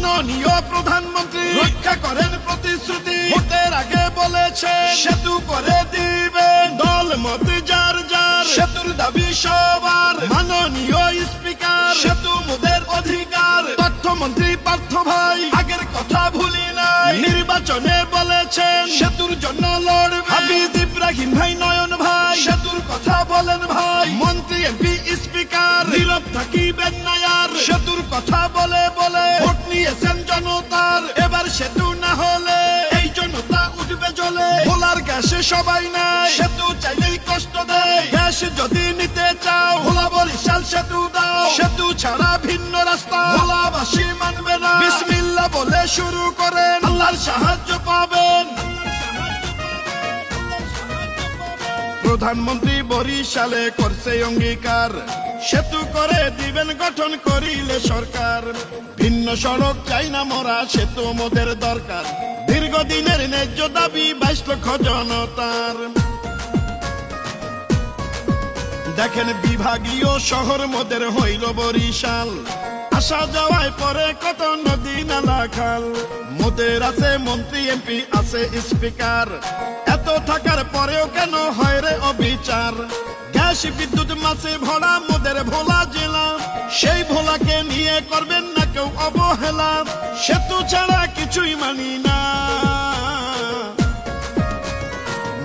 মাননীয় প্রধানমন্ত্রী রক্ষা করেন প্রতিশ্রুতি। ভোটের আগে বলেছেন সেতু করে দিবেন, দল মত যার যার, সেতুর দাবি সবার। মাননীয় স্পিকার সেতু মোদের অধিকার। তথ্যমন্ত্রী পার্থ ভাই আগের কথা ভুলি নাই, নির্বাচনে বলেছেন সেতুর জন্য লড়বেন। হাফিজ ইব্রাহিম ভাই, নয়ন ভাই সেতুর কথা বলেন ভাই। মন্ত্রী এমপি স্পিকার নীরব থাকিবেন না আর, সেতুর কথা বলে বলে ভোট নিয়েছেন জনতার। এবার সেতু না হলে এই জনতা উঠবে জ্বলে। ভোলার গ্যাসে সবাই নাই, সেতু চাইলেই কষ্ট দেয়। গ্যাস যদি নিতে চাও ভোলা বরিশাল সেতু দাও, সেতু ছাড়া ভিন্ন রাস্তা ভোলাবাসী মানবে না। বিসমিল্লাহ বলে শুরু করেন, আল্লাহর সাহায্য পাবেন। প্রধানমন্ত্রী বরিশালে করছে অঙ্গীকার, সেতু করে দিবেন গঠন করিলে সরকার। ভিন্ন সড়ক চাই না মোরা, সেতু মোদের দরকার। দীর্ঘদিনের ন্যায্য দাবি 22 লক্ষ জনতার। দেখেন বিভাগীয় শহর মোদের হইল বরিশাল, আসা যাওয়ায় পরে কত নদী নালা খাল। মোদের আছে মন্ত্রী এমপি আছে স্পিকার, এত থাকার পরেও কেন হয় রে অবিচার। গ্যাস বিদ্যুৎ মাছে ভরা মোদের ভোলা জেলা, সেই ভোলাকে নিয়ে করবেন না কেউ অবহেলা। সেতু ছাড়া কিছুই মানি না।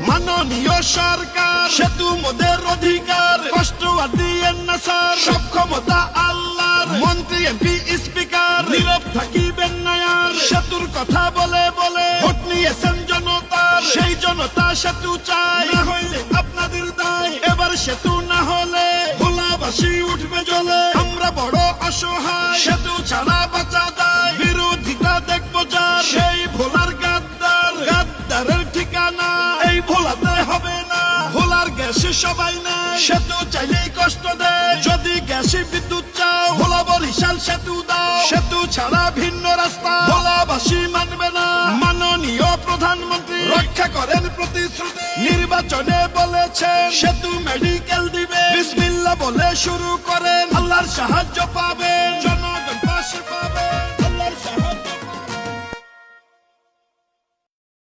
মাননীয় সরকার সেতু মোদের অধিকার, কষ্ট আর দিয়েন না স্যার, সব ক্ষমতা আল্লাহর। মন্ত্রী এমপি স্পিকার নীরব থাকিবেন না আর, সেতুর কথা বলে বলে ভোট নিয়েছেন জনতার। সেই জনতা সেতু চাই, না হইলে আপনাদের দায়। এবার সেতু না হলে ভোলাবাসী উঠবে জ্বলে। আমরা বড় অসহায়, সেতু ছাড়া বাঁচা যায়। বিরোধিতা দেখবো যার, সেই ভোলার গাদ্দার। গাদ্দারের ঠিকানা এই ভোলাতে হবে না। ভোলার গ্যাসে সবাই নাই, সেতু চাইলেই কষ্ট দেয়। যদি গ্যাসে বিদ্যুৎ চাও ভোলা বরিশাল সেতু দাও, সেতু ছাড়া ভিন্ন রাস্তা ভোলাবাসী মানবে না। মাননীয় প্রধানমন্ত্রী রক্ষা করেন প্রতিশ্রুতি। নির্বাচনে বলেছেন সেতু মেডিকেল দিবে। বিসমিল্লাহ বলে শুরু করেন, আল্লাহর সাহায্য পাবেন, জনগণ পাশে পাবে।